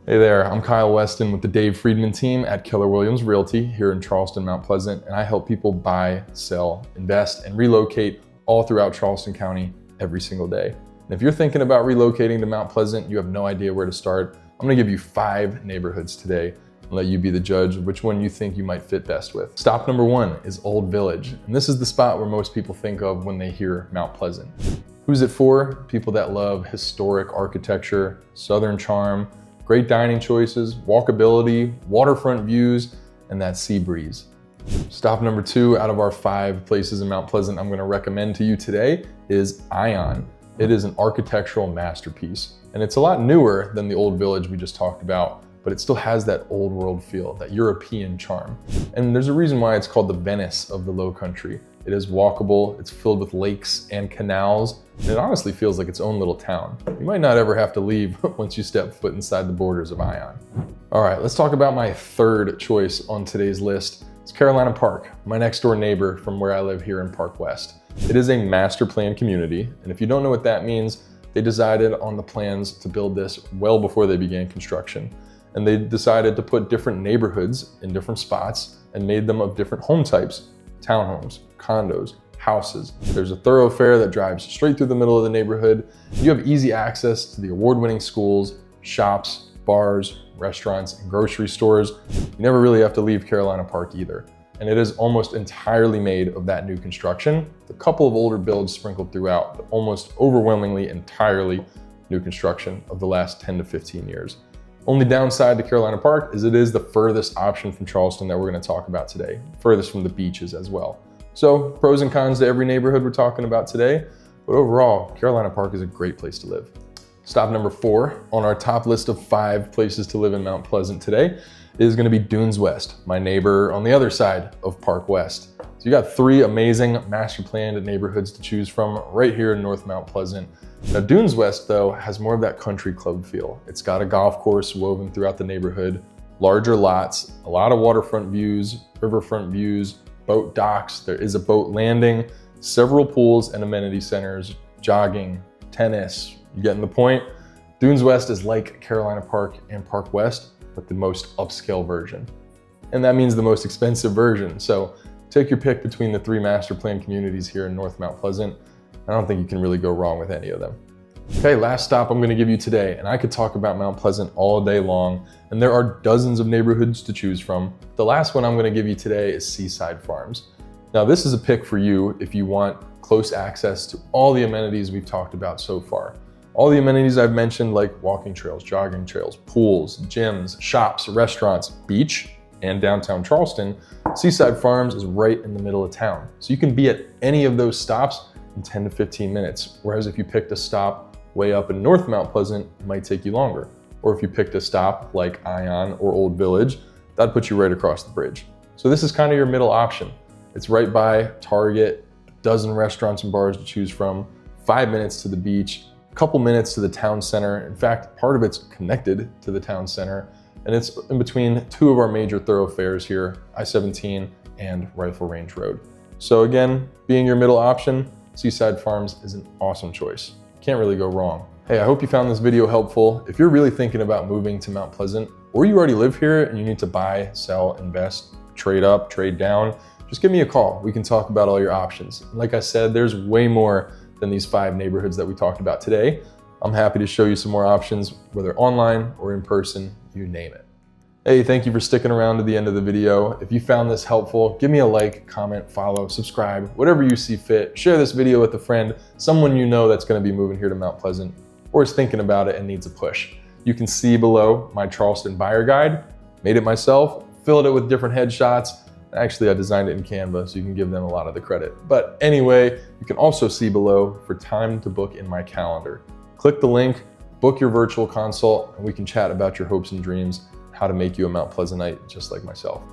Hey there, I'm Kyle Weston with the Dave Friedman team at Keller Williams Realty here in Charleston, Mount Pleasant, and I help people buy, sell, invest, and relocate all throughout Charleston County every single day. And if you're thinking about relocating to Mount Pleasant, you have no idea where to start, I'm gonna give you 5 neighborhoods today and let you be the judge of which one you think you might fit best with. Stop number 1 is Old Village, and this is the spot where most people think of when they hear Mount Pleasant. Who's it for? People that love historic architecture, southern charm, great dining choices, walkability, waterfront views, and that sea breeze. Stop number 2 out of our 5 places in Mount Pleasant I'm gonna recommend to you today is Ion. It is an architectural masterpiece, and it's a lot newer than the Old Village we just talked about, but it still has that old world feel, that European charm. And there's a reason why it's called the Venice of the Low Country. It is walkable, it's filled with lakes and canals, and it honestly feels like its own little town. You might not ever have to leave once you step foot inside the borders of Ion. All right, let's talk about my 3rd choice on today's list. It's Carolina Park, my next door neighbor from where I live here in Park West. It is a master plan community, and if you don't know what that means, they decided on the plans to build this well before they began construction. And they decided to put different neighborhoods in different spots and made them of different home types. Townhomes, condos, houses. There's a thoroughfare that drives straight through the middle of the neighborhood. You have easy access to the award-winning schools, shops, bars, restaurants, and grocery stores. You never really have to leave Carolina Park either. And it is almost entirely made of that new construction. A couple of older builds sprinkled throughout, but almost overwhelmingly entirely new construction of the last 10 to 15 years. Only downside to Carolina Park is it is the furthest option from Charleston that we're going to talk about today, furthest from the beaches as well. So pros and cons to every neighborhood we're talking about today, but overall, Carolina Park is a great place to live. Stop number 4 on our top list of 5 places to live in Mount Pleasant today is going to be Dunes West, my neighbor on the other side of Park West. So you got 3 amazing master planned neighborhoods to choose from right here in North Mount Pleasant. Now Dunes West though has more of that country club feel. It's got a golf course woven throughout the neighborhood, larger lots, a lot of waterfront views, riverfront views, boat docks, there is a boat landing, several pools and amenity centers, jogging, tennis, you getting the point? Dunes West is like Carolina Park and Park West, but the most upscale version. And that means the most expensive version. So take your pick between the 3 master plan communities here in North Mount Pleasant. I don't think you can really go wrong with any of them. Okay, last stop I'm gonna give you today, and I could talk about Mount Pleasant all day long, and there are dozens of neighborhoods to choose from. The last one I'm gonna give you today is Seaside Farms. Now this is a pick for you if you want close access to all the amenities we've talked about so far. All the amenities I've mentioned, like walking trails, jogging trails, pools, gyms, shops, restaurants, beach, and downtown Charleston, Seaside Farms is right in the middle of town. So you can be at any of those stops in 10 to 15 minutes. Whereas if you picked a stop way up in North Mount Pleasant, it might take you longer. Or if you picked a stop like Ion or Old Village, that'd put you right across the bridge. So this is kind of your middle option. It's right by Target, a dozen restaurants and bars to choose from, 5 minutes to the beach, a couple minutes to the town center. In fact, part of it's connected to the town center, and it's in between 2 of our major thoroughfares here, I-17 and Rifle Range Road. So again, being your middle option, Seaside Farms is an awesome choice. Can't really go wrong. Hey, I hope you found this video helpful. If you're really thinking about moving to Mount Pleasant, or you already live here and you need to buy, sell, invest, trade up, trade down, just give me a call. We can talk about all your options. Like I said, there's way more than these 5 neighborhoods that we talked about today. I'm happy to show you some more options, whether online or in person, you name it. Hey, thank you for sticking around to the end of the video. If you found this helpful, give me a like, comment, follow, subscribe, whatever you see fit. Share this video with a friend, someone you know that's gonna be moving here to Mount Pleasant or is thinking about it and needs a push. You can see below my Charleston buyer guide. Made it myself, filled it with different headshots. Actually, I designed it in Canva, so you can give them a lot of the credit. But anyway, you can also see below for time to book in my calendar. Click the link, book your virtual consult, and we can chat about your hopes and dreams, how to make you a Mount Pleasantite just like myself.